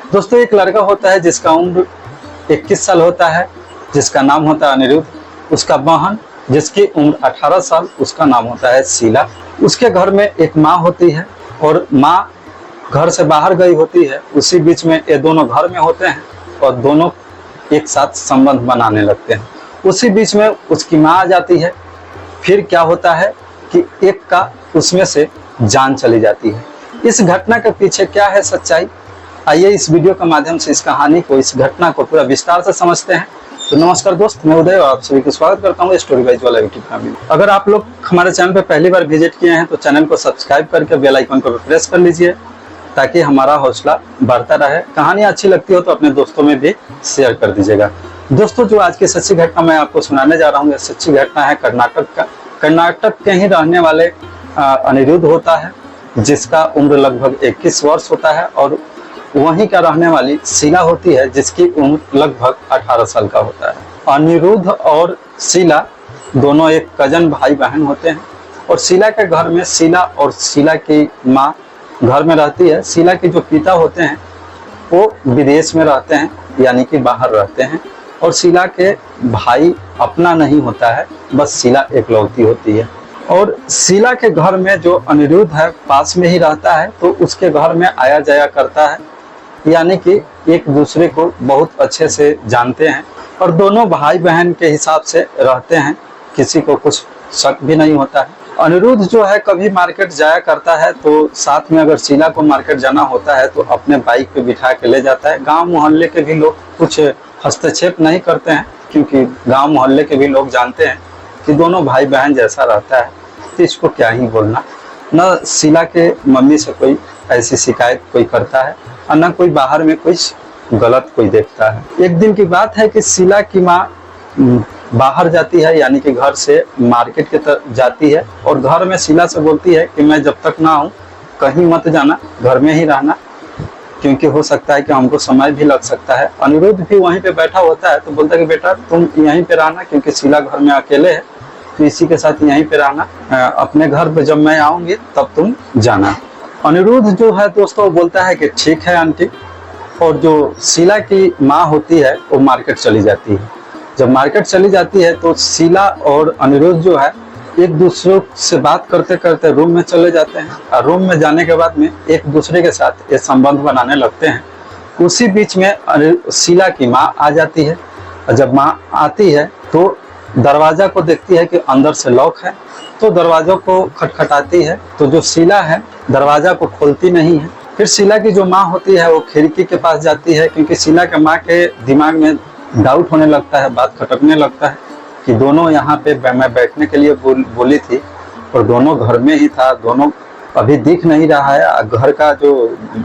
दोस्तों एक लड़का होता है जिसका उम्र 21 साल होता है, जिसका नाम होता है अनिरुद्ध। उसका बहन जिसकी उम्र 18 साल, उसका नाम होता है शीला। उसके घर में एक माँ होती है और माँ घर से बाहर गई होती है। उसी बीच में ये दोनों घर में होते हैं और दोनों एक साथ संबंध बनाने लगते हैं। उसी बीच में उसकी माँ आ जाती है। फिर क्या होता है कि एक का उसमें से जान चली जाती है। इस घटना के पीछे क्या है सच्चाई, आइए इस वीडियो के माध्यम से इस कहानी को, इस घटना को पूरा विस्तार से समझते हैं। तो नमस्कार दोस्त, मैं उदय और आप सभी को स्वागत करता हूँ स्टोरी वाइज वाला यूट्यूब फैमिली। अगर आप लोग हमारे चैनल पर पहली बार विजिट किए हैं तो चैनल को सब्सक्राइब करके बेल आइकन को प्रेस कर लीजिए ताकि हमारा हौसला बढ़ता रहे। कहानी अच्छी लगती हो तो अपने दोस्तों में भी शेयर कर दीजिएगा। दोस्तों जो आज की सच्ची घटना मैं आपको सुनाने जा रहा हूँ, यह सच्ची घटना है कर्नाटक का। कर्नाटक के ही रहने वाले अनिरुद्ध होता है, जिसका उम्र लगभग 21 वर्ष होता है, और वहीं का रहने वाली शीला होती है जिसकी उम्र लगभग 18 साल का होता है। अनिरुद्ध और शीला दोनों एक कजन भाई बहन होते हैं और शीला के घर में शीला और शीला की माँ घर में रहती है। शीला के जो पिता होते हैं वो विदेश में रहते हैं, यानी कि बाहर रहते हैं, और शीला के भाई अपना नहीं होता है, बस शीला एकलौती होती है। और शीला के घर में जो अनिरुद्ध है पास में ही रहता है, तो उसके घर में आया जाया करता है, यानी कि एक दूसरे को बहुत अच्छे से जानते हैं और दोनों भाई बहन के हिसाब से रहते हैं। किसी को कुछ शक भी नहीं होता है। अनिरुद्ध जो है कभी मार्केट जाया करता है तो साथ में अगर शीला को मार्केट जाना होता है तो अपने बाइक पे बिठा के ले जाता है। गांव मोहल्ले के भी लोग कुछ हस्तक्षेप नहीं करते हैं, क्योंकि गांव मोहल्ले के भी लोग जानते हैं कि दोनों भाई बहन जैसा रहता है, तो इसको क्या ही बोलना। न शीला के मम्मी से कोई ऐसी शिकायत कोई करता है और न कोई बाहर में कुछ गलत कोई देखता है। एक दिन की बात है कि शीला की माँ बाहर जाती है, यानी कि घर से मार्केट की तरफ जाती है और घर में शीला से बोलती है कि मैं जब तक ना आऊँ कहीं मत जाना, घर में ही रहना, क्योंकि हो सकता है कि हमको समय भी लग सकता है। अनिरुद्ध भी वहीं पे बैठा होता है तो बोलता है कि बेटा तुम यहीं पे रहना, क्योंकि शीला घर में अकेले है, तो इसी के साथ यहीं पे रहना, अपने घर पे जब मैं आऊंगी तब तुम जाना। अनिरुद्ध जो है दोस्तों बोलता है कि ठीक है आंटी, और जो शीला की माँ होती है वो मार्केट चली जाती है। जब मार्केट चली जाती है तो शीला और अनिरुद्ध जो है एक दूसरे से बात करते करते रूम में चले जाते हैं, और रूम में जाने के बाद में एक दूसरे के साथ ये संबंध बनाने लगते हैं। उसी बीच में शीला की माँ आ जाती है, और जब माँ आती है तो दरवाजा को देखती है कि अंदर से लॉक है, तो दरवाजों को खटखटाती है, तो जो शीला है दरवाजा को खोलती नहीं है। फिर शीला की जो माँ होती है वो खिड़की के पास जाती है, क्योंकि शीला के माँ के दिमाग में डाउट होने लगता है, बात खटकने लगता है कि दोनों यहाँ पे मैं बैठने के लिए बोली थी और दोनों घर में ही था, दोनों अभी दिख नहीं रहा है। घर का जो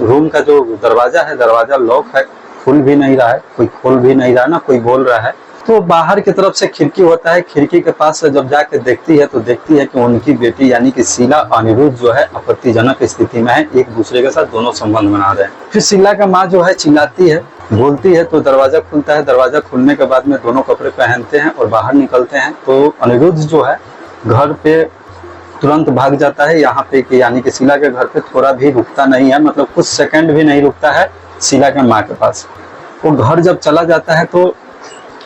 रूम का जो दरवाजा है, दरवाजा लॉक है, खुल भी नहीं रहा है, कोई खोल भी नहीं रहा, ना कोई बोल रहा है। तो बाहर की तरफ से खिड़की होता है, खिड़की के पास से जब जाके देखती है तो देखती है कि उनकी बेटी यानी कि शीला अनिरुद्ध जो है आपत्तिजनक स्थिति में है, एक दूसरे के साथ दोनों संबंध बना रहे हैं। फिर शीला का माँ जो है चिल्लाती है, बोलती है, तो दरवाजा खुलता है। दरवाजा खुलने के बाद में दोनों कपड़े पहनते हैं और बाहर निकलते हैं। तो अनिरुद्ध जो है घर पे तुरंत भाग जाता है, यहाँ पे कि यानी कि शीला के घर पे थोड़ा भी रुकता नहीं है, मतलब कुछ सेकंड भी नहीं रुकता है शीला के माँ के पास। वो घर जब चला जाता है तो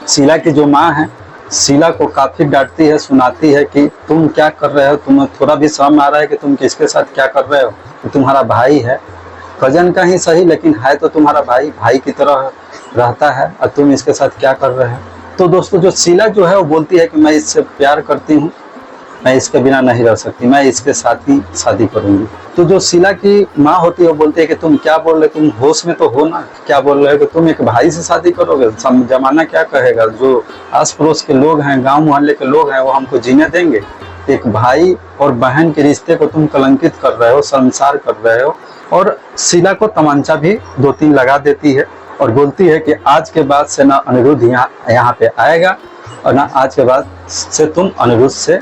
शीला की जो माँ है शीला को काफी डांटती है, सुनाती है कि तुम क्या कर रहे हो, तुम्हें थोड़ा भी शर्म आ रहा है कि तुम किसके साथ क्या कर रहे हो, कि तुम्हारा भाई है, कजन का ही सही लेकिन है तो तुम्हारा भाई, भाई की तरह रहता है, और तुम इसके साथ क्या कर रहे हो। तो दोस्तों जो शीला जो है वो बोलती है कि मैं इससे प्यार करती हूँ, मैं इसके बिना नहीं रह सकती, मैं इसके साथ ही शादी करूंगी। तो जो शीला की माँ होती है वो बोलती है कि तुम क्या बोल रहे, तुम होश में तो हो ना, क्या बोल रहे हो कि तुम एक भाई से शादी करोगे, जमाना क्या कहेगा, जो आस पड़ोस के लोग हैं, गांव मोहल्ले के लोग हैं, वो हमको जीने देंगे। एक भाई और बहन के रिश्ते को तुम कलंकित कर रहे हो, शर्मसार कर रहे हो। और शीला को तमंचा भी 2-3 लगा देती है और बोलती है कि आज के बाद से ना अनिरुद्ध यहाँ पे आएगा, और ना आज के बाद से तुम अनिरुद्ध से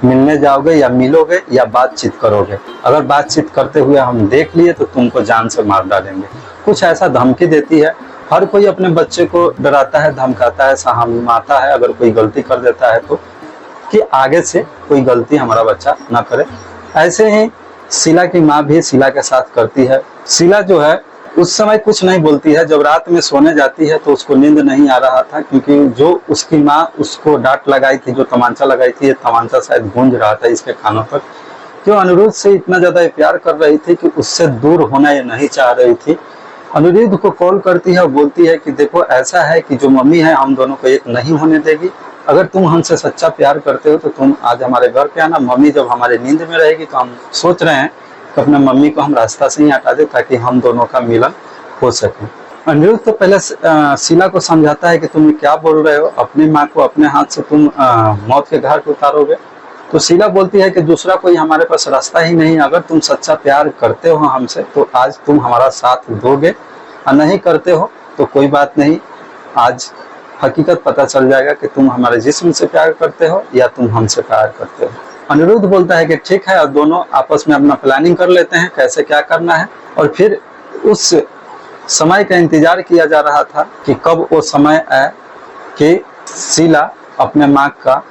मिलने जाओगे या मिलोगे या बातचीत करोगे। अगर बातचीत करते हुए हम देख लिए तो तुमको जान से मार डालेंगे। कुछ ऐसा धमकी देती है। हर कोई अपने बच्चे को डराता है, धमकाता है, सहमाता है अगर कोई गलती कर देता है तो, कि आगे से कोई गलती हमारा बच्चा ना करे। ऐसे ही शीला की माँ भी शीला के साथ करती है। शीला जो है उस समय कुछ नहीं बोलती है। जब रात में सोने जाती है तो उसको नींद नहीं आ रहा था, क्योंकि जो उसकी माँ उसको डांट लगाई थी, जो तमांचा लगाई थी, ये तमांचा शायद गूंज रहा था इसके कानों पर। क्यों अनिरुद्ध से इतना ज्यादा प्यार कर रही थी कि उससे दूर होना ये नहीं चाह रही थी। अनिरुद्ध को कॉल करती है और बोलती है कि देखो ऐसा है कि जो मम्मी है हम दोनों को एक नहीं होने देगी। अगर तुम हमसे सच्चा प्यार करते हो तो तुम आज हमारे घर पे आना। मम्मी जब हमारे नींद में रहेगी तो हम सोच रहे हैं कि अपने मम्मी को हम रास्ता से ही हटा दे ताकि हम दोनों का मिलन हो सके। अनिरुद्ध तो पहले शीला को समझाता है कि तुम क्या बोल रहे हो, अपनी माँ को अपने हाथ से तुम मौत के घाट उतारोगे। तो शीला बोलती है कि दूसरा कोई हमारे पास रास्ता ही नहीं। अगर तुम सच्चा प्यार करते हो हमसे तो आज तुम हमारा साथ दोगे, और नहीं करते हो तो कोई बात नहीं, आज हकीकत पता चल जाएगा कि तुम हमारे जिस्म से प्यार करते हो या तुम हमसे प्यार करते हो। अनिरुद्ध बोलता है कि ठीक है, और दोनों आपस में अपना प्लानिंग कर लेते हैं कैसे क्या करना है। और फिर उस समय का इंतजार किया जा रहा था कि कब वो समय आए कि शीला अपने माँ का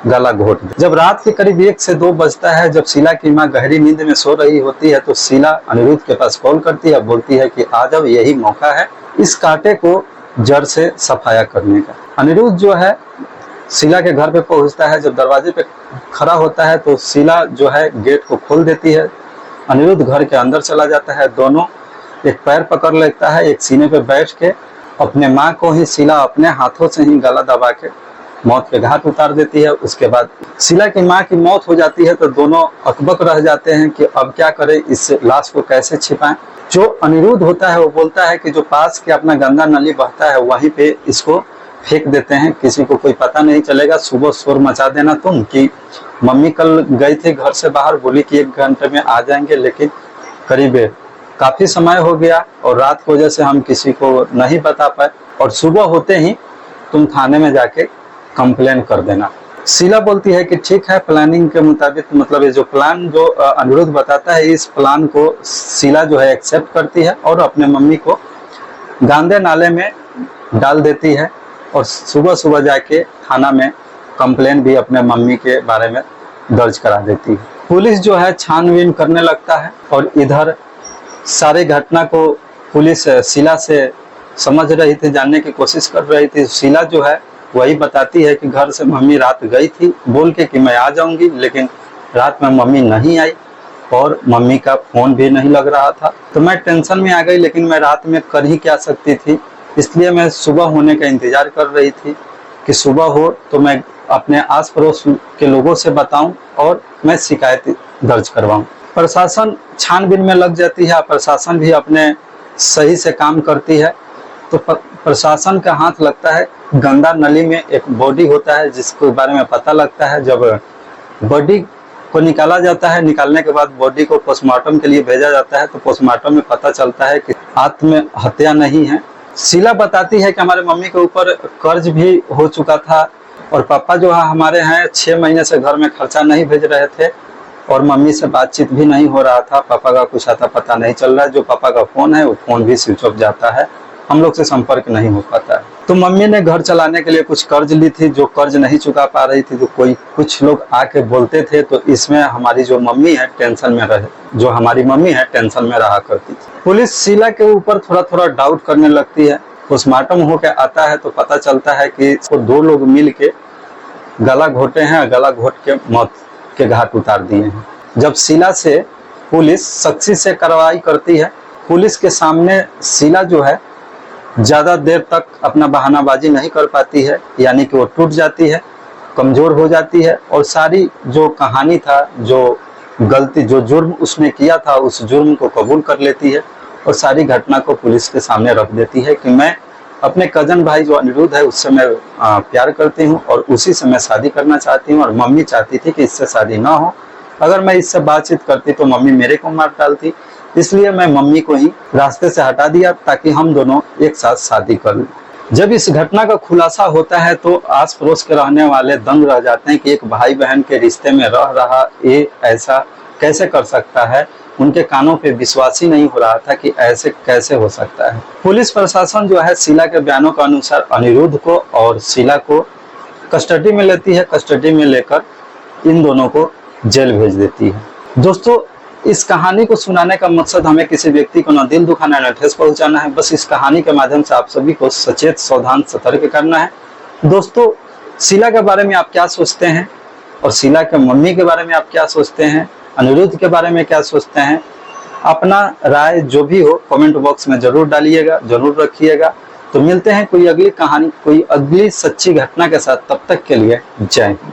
गला घोट दे। जब रात के करीब 1 से 2 बजता है, जब शीला की माँ गहरी नींद में सो रही होती है, तो शीला अनिरुद्ध के पास कॉल करती है, बोलती है कि आ जाओ, यही मौका है इस कांटे को जड़ से सफाया करने का। अनिरुद्ध जो है शीला के घर पे पहुंचता है। जब दरवाजे पे खड़ा होता है तो शीला जो है गेट को खोल देती है। अनिरुद्ध घर के अंदर चला जाता है। दोनों एक पैर पकड़ लेता है, एक सीने पे बैठ के अपने माँ को ही शीला अपने हाथों से ही गला दबा के मौत के घाट उतार देती है। उसके बाद शीला की माँ की मौत हो जाती है तो दोनों अकबक रह जाते हैं कि अब क्या करें, इस लाश को कैसे छिपाएं। जो अनिरुद्ध होता है वो बोलता है कि जो पास के अपना गंगा नली बहता है वहीं पे इसको फेंक देते हैं, किसी को कोई पता नहीं चलेगा। सुबह शोर मचा देना तुम कि मम्मी कल गई थी घर से बाहर, बोली कि 1 घंटे में आ जाएंगे, लेकिन करीब काफी समय हो गया और रात की वजह से हम किसी को नहीं बता पाए, और सुबह होते ही तुम थाने में जाके कंप्लेन कर देना। शीला बोलती है कि ठीक है, प्लानिंग के मुताबिक, मतलब ये जो प्लान जो अनिरुद्ध बताता है, इस प्लान को शीला जो है एक्सेप्ट करती है और अपने मम्मी को गांधे नाले में डाल देती है और सुबह सुबह जाके थाना में कंप्लेन भी अपने मम्मी के बारे में दर्ज करा देती है। पुलिस जो है छानबीन करने लगता है और इधर सारे घटना को पुलिस शीला से समझ रही थी, जानने की कोशिश कर रही थी। शीला जो है वही बताती है कि घर से मम्मी रात गई थी बोल के कि मैं आ जाऊंगी, लेकिन रात में मम्मी नहीं आई और मम्मी का फोन भी नहीं लग रहा था। तो मैं टेंशन में आ गई, लेकिन मैं रात में कर ही क्या सकती थी, इसलिए मैं सुबह होने का इंतजार कर रही थी कि सुबह हो तो मैं अपने आस पड़ोस के लोगों से बताऊं और मैं शिकायत दर्ज करवाऊं। प्रशासन छानबीन में लग जाती है, प्रशासन भी अपने सही से काम करती है। तो प्रशासन का हाथ लगता है गंगा नली में। एक बॉडी होता है जिसके बारे में पता लगता है। जब बॉडी को निकाला जाता है, निकालने के बाद बॉडी को पोस्टमार्टम के लिए भेजा जाता है, तो पोस्टमार्टम में पता चलता है कि आत्महत्या नहीं है। शीला बताती है कि हमारे मम्मी के ऊपर कर्ज भी हो चुका था और पापा जो है हमारे हैं 6 महीने से घर में खर्चा नहीं भेज रहे थे और मम्मी से बातचीत भी नहीं हो रहा था। पापा का कुछ आता पता नहीं चल रहा है। जो पापा का फोन है वो फोन भी स्विच ऑफ जाता है, हम लोग से संपर्क नहीं हो पाता है। तो मम्मी ने घर चलाने के लिए कुछ कर्ज ली थी, जो कर्ज नहीं चुका पा रही थी, तो कुछ लोग आके बोलते थे, तो इसमें हमारी जो मम्मी है टेंशन में रहा करती थी। पुलिस शीला के ऊपर थोड़ा थोड़ा डाउट करने लगती है। पोस्टमार्टम होकर आता है तो पता चलता है कि इसको 2 लोग मिल के गला घोटे हैं, गला घोट के मौत के घाट उतार दिए हैं। जब शीला से पुलिस सख्ती से कार्रवाई करती है, पुलिस के सामने शीला जो है ज्यादा देर तक अपना बहानाबाजी नहीं कर पाती है, यानी कि वो टूट जाती है, कमजोर हो जाती है और सारी जो कहानी था, जो गलती, जो जुर्म उसने किया था, उस जुर्म को कबूल कर लेती है और सारी घटना को पुलिस के सामने रख देती है कि मैं अपने कजन भाई जो अनिरुद्ध है उससे मैं प्यार करती हूँ और उसी से मैं शादी करना चाहती हूँ और मम्मी चाहती थी कि इससे शादी ना हो। अगर मैं इससे बातचीत करती तो मम्मी मेरे को मार डालती, इसलिए मैं मम्मी को ही रास्ते से हटा दिया ताकि हम दोनों एक साथ शादी कर लें। जब इस घटना का खुलासा होता है तो आस पड़ोस के रहने वाले दंग रह जाते हैं कि एक भाई बहन के रिश्ते में रह रहा ये ऐसा कैसे कर सकता है। उनके कानों पे विश्वास ही नहीं हो रहा था कि ऐसे कैसे हो सकता है। पुलिस प्रशासन जो है शीला के बयानों के अनुसार अनिरुद्ध को और शीला को कस्टडी में लेती है। कस्टडी में लेकर इन दोनों को जेल भेज देती है। दोस्तों, इस कहानी को सुनाने का मकसद हमें किसी व्यक्ति को न दिल दुखाना न ठेस पहुंचाना है, बस इस कहानी के माध्यम से आप सभी को सचेत, सावधान, सतर्क करना है। दोस्तों, शीला के बारे में आप क्या सोचते हैं और शीला के मम्मी के बारे में आप क्या सोचते हैं, अनिरुद्ध के बारे में क्या सोचते हैं, अपना राय जो भी हो कमेंट बॉक्स में जरूर डालिएगा, जरूर रखिएगा। तो मिलते हैं कोई अगली कहानी, कोई अगली सच्ची घटना के साथ। तब तक के लिए जय हिंद।